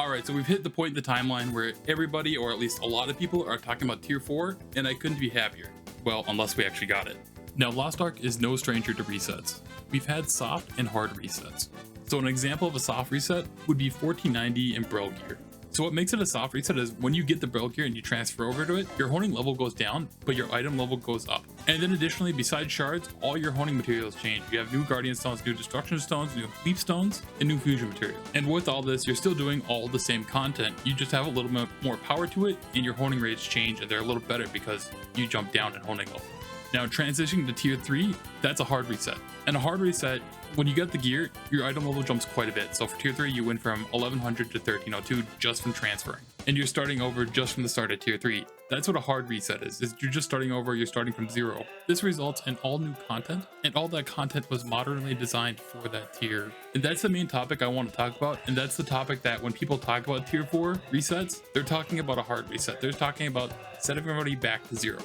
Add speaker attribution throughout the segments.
Speaker 1: Alright, so we've hit the point in the timeline where everybody, or at least a lot of people, are talking about tier 4, and I couldn't be happier. Well, unless we actually got it. Now, Lost Ark is no stranger to resets. We've had soft and hard resets. So an example of a soft reset would be 1490 in Braille gear. So what makes it a soft reset is when you get the Braille gear and you transfer over to it, your honing level goes down, but your item level goes up. And then additionally, besides shards, all your honing materials change. You have new Guardian Stones, new Destruction Stones, new Leap Stones, and new Fusion material. And with all this, you're still doing all the same content. You just have a little bit more power to it, and your honing rates change, and they're a little better because you jump down in honing level. Now, transitioning to tier 3, that's a hard reset. And a hard reset, when you get the gear, your item level jumps quite a bit. So for tier 3, you went from 1100 to 1302 just from transferring. And you're starting over just from the start of tier 3. That's what a hard reset is you're just starting over, you're starting from 0. This results in all new content, and all that content was modernly designed for that tier. And that's the main topic I want to talk about, and that's the topic that when people talk about tier 4 resets, they're talking about a hard reset. They're talking about setting everybody back to 0.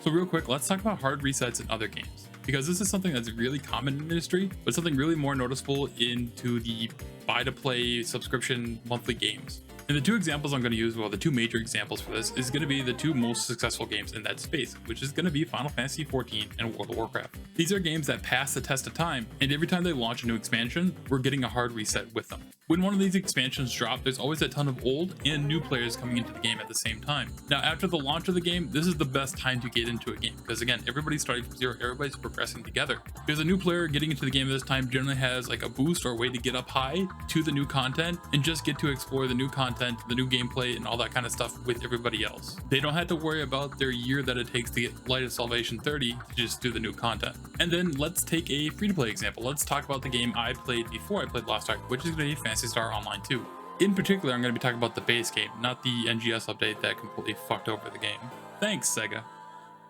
Speaker 1: So real quick, let's talk about hard resets in other games, because this is something that's really common in the industry, but something really more noticeable into the buy-to-play subscription monthly games. And the two examples I'm going to use, well, the two major examples for this is going to be the two most successful games in that space, which is going to be Final Fantasy XIV and World of Warcraft. These are games that pass the test of time, and every time they launch a new expansion, we're getting a hard reset with them. When one of these expansions drop, there's always a ton of old and new players coming into the game at the same time. Now, after the launch of the game, this is the best time to get into a game, because again, everybody's starting from 0, everybody's progressing together. Because a new player getting into the game at this time generally has like a boost or a way to get up high to the new content and just get to explore the new content, the new gameplay, and all that kind of stuff with everybody else. They don't have to worry about their year that it takes to get Light of Salvation 30 to just do the new content. And then let's take a free-to-play example. Let's talk about the game I played before I played Lost Ark, which is going to be Phantasy Star Online 2. In particular, I'm going to be talking about the base game, not the NGS update that completely fucked over the game. Thanks, Sega.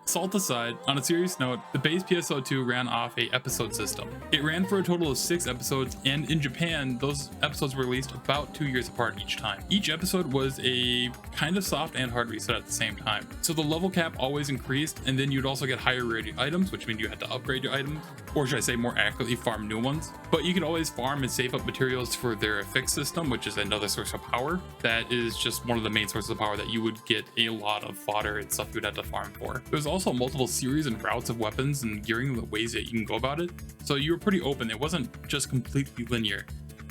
Speaker 1: Salt aside, on a serious note, the base PSO2 ran off a episode system. It ran for a total of 6 episodes, and in Japan, those episodes were released about 2 years apart each time. Each episode was a kind of soft and hard reset at the same time. So the level cap always increased, and then you'd also get higher rarity items, which means you had to upgrade your items, or should I say more accurately, farm new ones. But you could always farm and save up materials for their fix system, which is another source of power. That is just one of the main sources of power that you would get a lot of fodder and stuff you would have to farm for. There's also multiple series and routes of weapons and gearing, the ways that you can go about it, so you were pretty open. It wasn't just completely linear.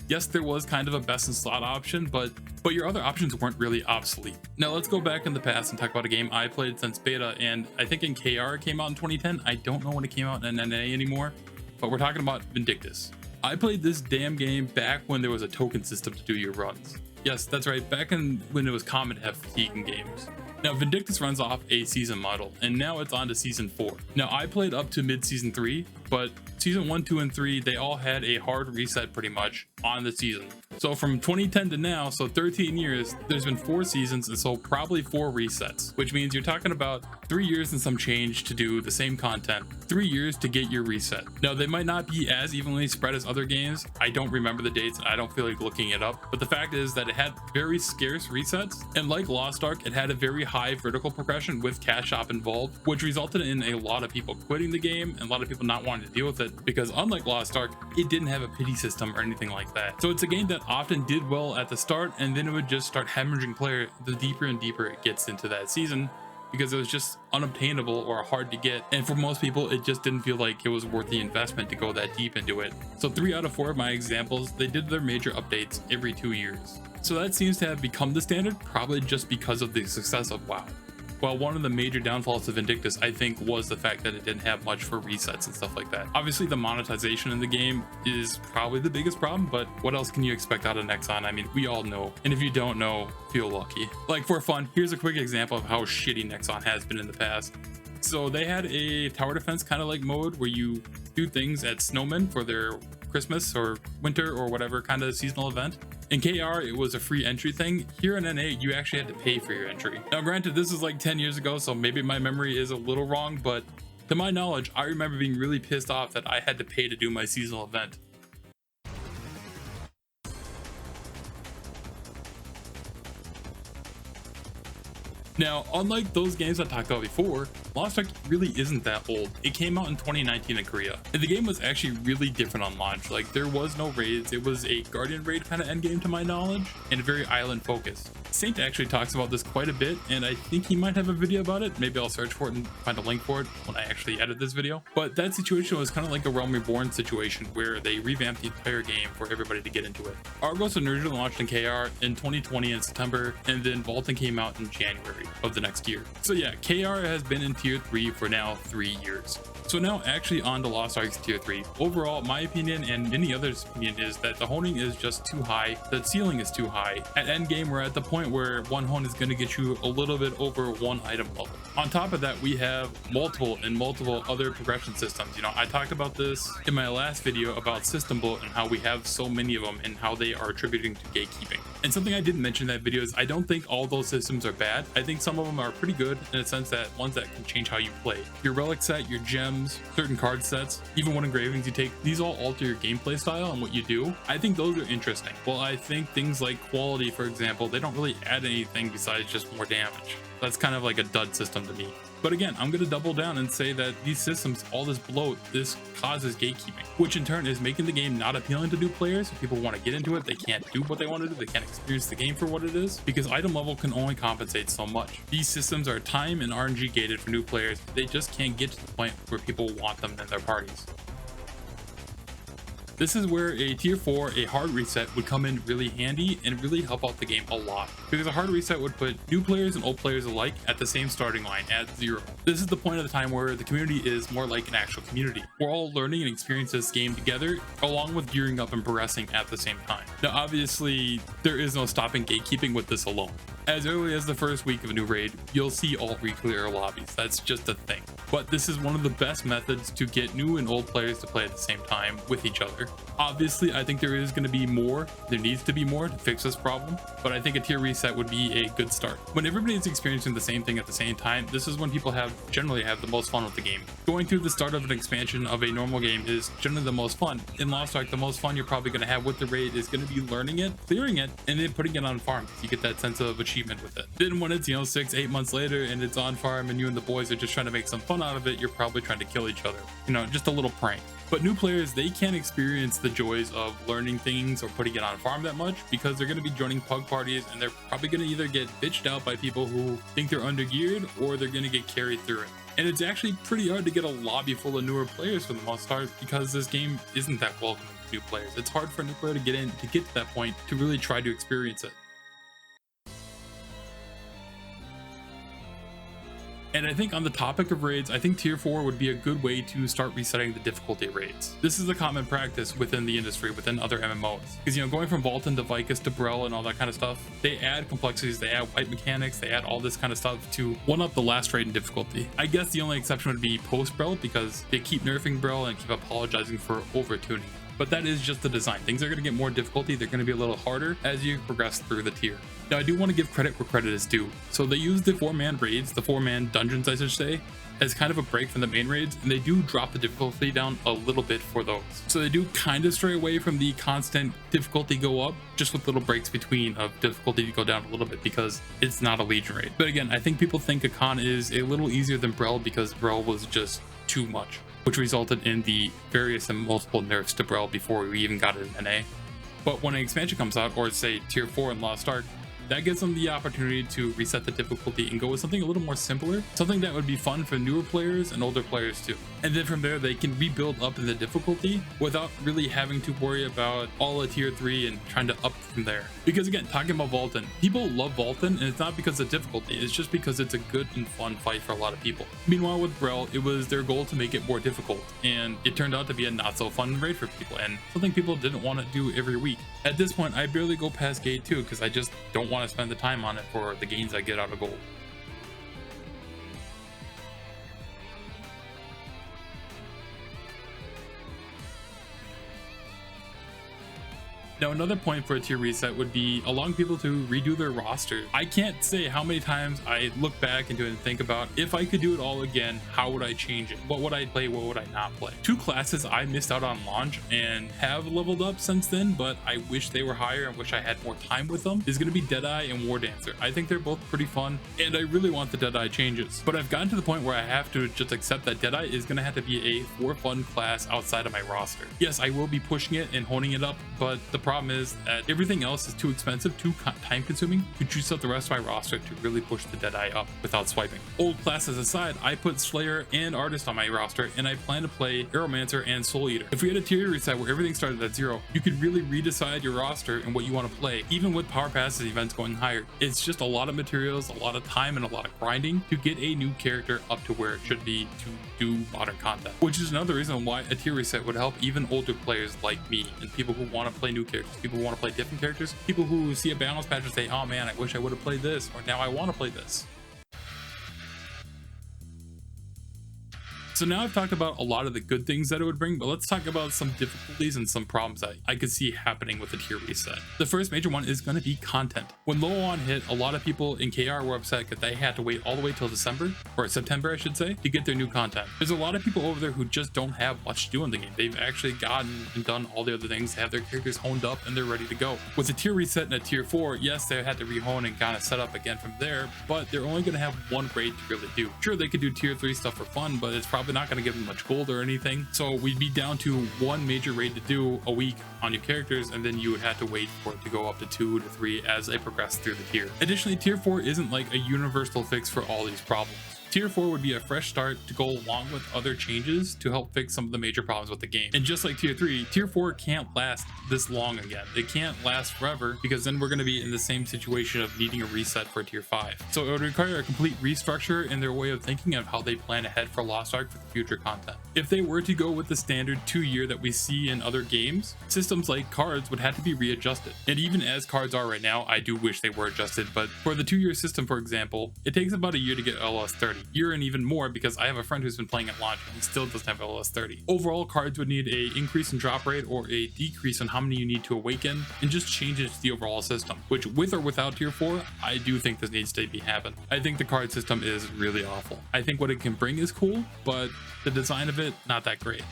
Speaker 1: Yes, there was kind of a best in slot option, but your other options weren't really obsolete. Now let's go back in the past and talk about a game I played since beta, and I think in KR it came out in 2010. I don't know when it came out in NA anymore, but we're talking about Vindictus. I played this damn game back when there was a token system to do your runs. Yes, that's right, back when it was common to have fatigue in games. Now, Vindictus runs off a season model, and now it's on to season 4. Now, I played up to mid-season 3, but season 1, 2, and 3, they all had a hard reset pretty much on the season. So from 2010 to now, so 13 years, there's been 4 seasons, and so probably 4 resets, which means you're talking about 3 years and some change to do the same content, 3 years to get your reset. Now, they might not be as evenly spread as other games. I don't remember the dates, and I don't feel like looking it up, but the fact is that it had very scarce resets, and like Lost Ark, it had a very high vertical progression with cash shop involved, which resulted in a lot of people quitting the game and a lot of people not wanting to deal with it, because unlike Lost Ark, it didn't have a pity system or anything like that. So it's a game that often did well at the start, and then it would just start hemorrhaging player the deeper and deeper it gets into that season, because it was just unobtainable or hard to get, and for most people it just didn't feel like it was worth the investment to go that deep into it. So 3 out of 4 of my examples, they did their major updates every 2 years. So that seems to have become the standard, probably just because of the success of WoW. Well, one of the major downfalls of Vindictus, I think, was the fact that it didn't have much for resets and stuff like that. Obviously, the monetization in the game is probably the biggest problem, but what else can you expect out of Nexon? I mean, we all know, and if you don't know, feel lucky. Like, for fun, here's a quick example of how shitty Nexon has been in the past. So they had a tower defense kind of like mode where you do things at snowmen for their Christmas or winter or whatever kind of seasonal event. In KR, it was a free entry thing. Here in NA, you actually had to pay for your entry. Now, granted, this is like 10 years ago, so maybe my memory is a little wrong, but to my knowledge, I remember being really pissed off that I had to pay to do my seasonal event. Now, unlike those games I talked about before, Lost Ark really isn't that old. It came out in 2019 in Korea, and the game was actually really different on launch. Like, there was no raids, it was a Guardian raid kind of endgame to my knowledge, and very island focused. Saint actually talks about this quite a bit, and I think he might have a video about it. Maybe I'll search for it and find a link for it when I actually edit this video. But that situation was kind of like a Realm Reborn situation where they revamped the entire game for everybody to get into it. Argos originally launched in KR in 2020 in September, and then Vulcan came out in January of the next year. So yeah, KR has been in tier 3 for now 3 years. So now actually on to Lost Ark's tier 3. Overall, my opinion and many others' opinion is that the honing is just too high, the ceiling is too high. At endgame, we're at the point where one hone is going to get you a little bit over one item level. On top of that, we have multiple other progression systems. You know, I talked about this in my last video about system bloat and how we have so many of them and how they are attributing to gatekeeping. And something I didn't mention in that video is I don't think all those systems are bad. I think some of them are pretty good in a sense that ones that can change how you play. Your relic set, your gems, certain card sets, even what engravings you take, these all alter your gameplay style and what you do. I think those are interesting. Well, I think things like quality, for example, they don't really add anything besides just more damage. That's kind of like a dud system to me. But again, I'm going to double down and say that these systems, all this bloat, this causes gatekeeping, which in turn is making the game not appealing to new players. If people want to get into it, they can't do what they want to do. They can't experience the game for what it is because item level can only compensate so much. These systems are time and RNG gated for new players. They just can't get to the point where people want them in their parties. This is where a tier 4, a hard reset would come in really handy and really help out the game a lot, because a hard reset would put new players and old players alike at the same starting line at 0. This is the point of the time where the community is more like an actual community. We're all learning and experiencing this game together along with gearing up and progressing at the same time. Now obviously there is no stopping gatekeeping with this alone. As early as the first week of a new raid, you'll see all re-clear lobbies. That's just a thing. But this is one of the best methods to get new and old players to play at the same time with each other. Obviously, I think there is going to be more. There needs to be more to fix this problem, but I think a tier reset would be a good start. When everybody's experiencing the same thing at the same time, this is when people generally have the most fun with the game. Going through the start of an expansion of a normal game is generally the most fun. In Lost Ark, the most fun you're probably going to have with the raid is going to be learning it, clearing it, and then putting it on farm. You get that sense of achievement with it. Then when it's, 6-8 months later and it's on farm and you and the boys are just trying to make some fun out of it, you're probably trying to kill each other. Just a little prank. But new players, they can't experience the joys of learning things or putting it on farm that much because they're going to be joining pug parties and they're probably going to either get bitched out by people who think they're undergeared or they're going to get carried through it. And it's actually pretty hard to get a lobby full of newer players for the most part because this game isn't that welcoming to new players. It's hard for a new player to get in, to get to that point, to really try to experience it. And I think on the topic of raids, I think tier 4 would be a good way to start resetting the difficulty raids. This is a common practice within the industry, within other MMOs. Because going from Vulcan to Vicus to Brel and all that kind of stuff, they add complexities, they add white mechanics, they add all this kind of stuff to one up the last raid in difficulty. I guess the only exception would be post Brel because they keep nerfing Brel and keep apologizing for over-tuning. But that is just the design. Things are going to get more difficulty. They're going to be a little harder as you progress through the tier. Now, I do want to give credit where credit is due. So they use the 4-man raids, the 4-man dungeons, I should say, as kind of a break from the main raids, and they do drop the difficulty down a little bit for those. So they do kind of stray away from the constant difficulty go up, just with little breaks between of difficulty to go down a little bit because it's not a Legion raid. But again, I think people think Akan is a little easier than Brel because Brel was just too much, which resulted in the various and multiple nerfs to Brel before we even got it in NA. But when an expansion comes out, or say tier 4 in Lost Ark, that gives them the opportunity to reset the difficulty and go with something a little more simpler, something that would be fun for newer players and older players too. And then from there, they can rebuild up in the difficulty without really having to worry about all of tier 3 and trying to up from there. Because again, talking about Vulcan, people love Vulcan, and it's not because of difficulty, it's just because it's a good and fun fight for a lot of people. Meanwhile with Brel, it was their goal to make it more difficult, and it turned out to be a not so fun raid for people, and something people didn't want to do every week. At this point, I barely go past gate 2 because I just don't want to spend the time on it for the gains I get out of gold. Now, another point for a tier reset would be allowing people to redo their roster. I can't say how many times I look back into it and think about, if I could do it all again, how would I change it? What would I play? What would I not play? Two classes I missed out on launch and have leveled up since then, but I wish they were higher and wish I had more time with them, is going to be Deadeye and War Dancer. I think they're both pretty fun, and I really want the Deadeye changes. But I've gotten to the point where I have to just accept that Deadeye is going to have to be a for fun class outside of my roster. Yes, I will be pushing it and honing it up, but the problem is that everything else is too expensive, too time consuming to juice up the rest of my roster to really push the Deadeye up without swiping. Old classes aside, I put Slayer and Artist on my roster, and I plan to play Aeromancer and Soul Eater. If we had a tier reset where everything started at 0, you could really redecide your roster and what you want to play, even with power passes events going higher. It's just a lot of materials, a lot of time, and a lot of grinding to get a new character up to where it should be to do modern content, which is another reason why a tier reset would help even older players like me and people who want to play new characters, people who want to play different characters, people who see a balance patch and say, oh man, I wish I would have played this, or now I want to play this. So now I've talked about a lot of the good things that it would bring, but let's talk about some difficulties and some problems that I could see happening with the tier reset. The first major one is going to be content. When LOA hit, a lot of people in KR were upset that they had to wait all the way till December, or September I should say, to get their new content. There's a lot of people over there who just don't have much to do in the game. They've actually gotten and done all the other things, have their characters honed up, and they're ready to go. With a tier reset and a tier 4, yes, they had to rehone and kind of set up again from there, but they're only going to have one raid to really do. Sure, they could do tier 3 stuff for fun, but it's probably not going to give them much gold or anything. So we'd be down to one major raid to do a week on new characters, and then you would have to wait for it to go up to 2 to 3 as they progress through the tier. Additionally, tier 4 isn't like a universal fix for all these problems. Tier 4 would be a fresh start to go along with other changes to help fix some of the major problems with the game. And just like tier 3, tier 4 can't last this long again. It can't last forever, because then we're going to be in the same situation of needing a reset for tier 5. So it would require a complete restructure in their way of thinking of how they plan ahead for Lost Ark for the future content. If they were to go with the standard 2-year that we see in other games, systems like cards would have to be readjusted. And even as cards are right now, I do wish they were adjusted, but for the 2-year system, for example, it takes about a year to get LOS 30. Year and even more, because I have a friend who's been playing at launch and he still doesn't have LOS 30. Overall, cards would need a increase in drop rate or a decrease in how many you need to awaken, and just changes the overall system, which with or without tier 4, I do think this needs to be happened. I think the card system is really awful. I think what it can bring is cool, but the design of it, not that great.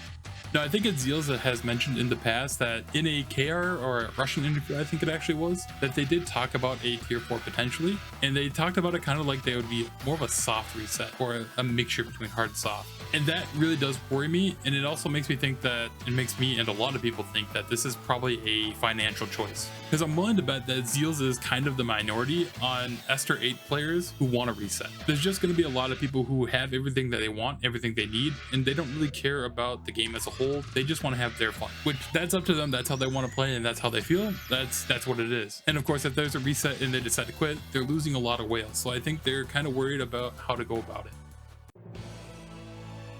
Speaker 1: Now, I think it's Zeals that has mentioned in the past that in a KR or a Russian interview, I think it actually was, that they did talk about a tier 4 potentially, and they talked about it kind of like they would be more of a soft reset, or a mixture between hard and soft. And that really does worry me, and it also makes me think that, it makes me and a lot of people think that this is probably a financial choice. Because I'm willing to bet that Zeals is kind of the minority on Esther 8 players who want to reset. There's just going to be a lot of people who have everything that they want, everything they need, and they don't really care about the game as a whole. They just want to have their fun, which that's up to them. That's how they want to play, and that's how they feel. That's what it is. And of course, if there's a reset and they decide to quit, they're losing a lot of whales. So I think they're kind of worried about how to go about it.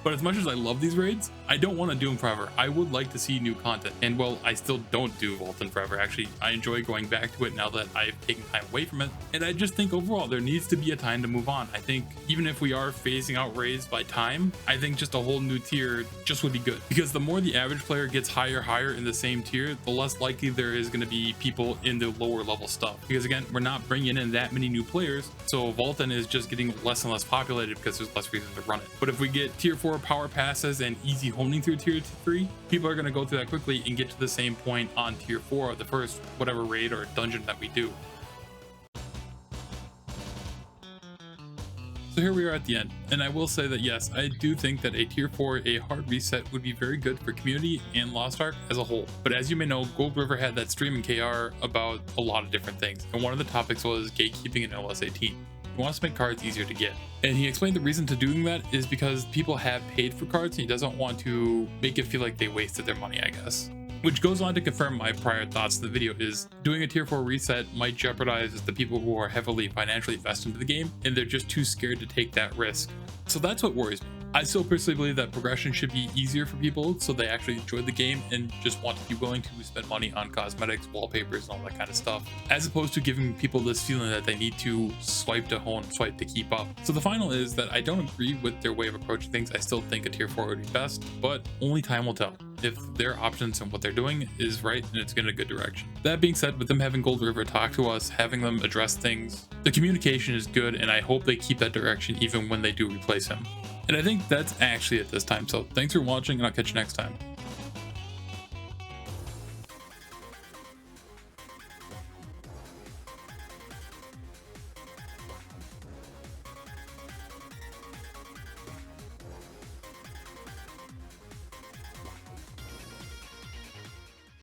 Speaker 1: But as much as I love these raids, I don't want to do them forever. I would like to see new content. And well, I still don't do Vaulton forever. Actually, I enjoy going back to it now that I've taken time away from it. And I just think overall, there needs to be a time to move on. I think even if we are phasing out raids by time, I think just a whole new tier just would be good. Because the more the average player gets higher in the same tier, the less likely there is going to be people in the lower level stuff. Because again, we're not bringing in that many new players. So Vaulton is just getting less and less populated because there's less reason to run it. But if we get tier 4 power passes and easy honing through tier 3, people are going to go through that quickly and get to the same point on tier 4, the first whatever raid or dungeon that we do. So here we are at the end, and I will say that yes, I do think that a tier 4, a hard reset would be very good for community and Lost Ark as a whole. But as you may know, Goldriver had that stream in KR about a lot of different things, and one of the topics was gatekeeping in LS 18. He wants to make cards easier to get. And he explained the reason to doing that is because people have paid for cards and he doesn't want to make it feel like they wasted their money, I guess. Which goes on to confirm my prior thoughts in the video is doing a tier 4 reset might jeopardize the people who are heavily financially invested into the game and they're just too scared to take that risk. So that's what worries me. I still personally believe that progression should be easier for people so they actually enjoy the game and just want to be willing to spend money on cosmetics, wallpapers, and all that kind of stuff, as opposed to giving people this feeling that they need to swipe to hone, swipe to keep up. So the final is that I don't agree with their way of approaching things. I still think a tier 4 would be best, but only time will tell. if their options and what they're doing is right and it's in a good direction. That being said, with them having Goldriver talk to us, having them address things, the communication is good, and I hope they keep that direction even when they do replace him. And I think that's actually it this time, so thanks for watching and I'll catch you next time.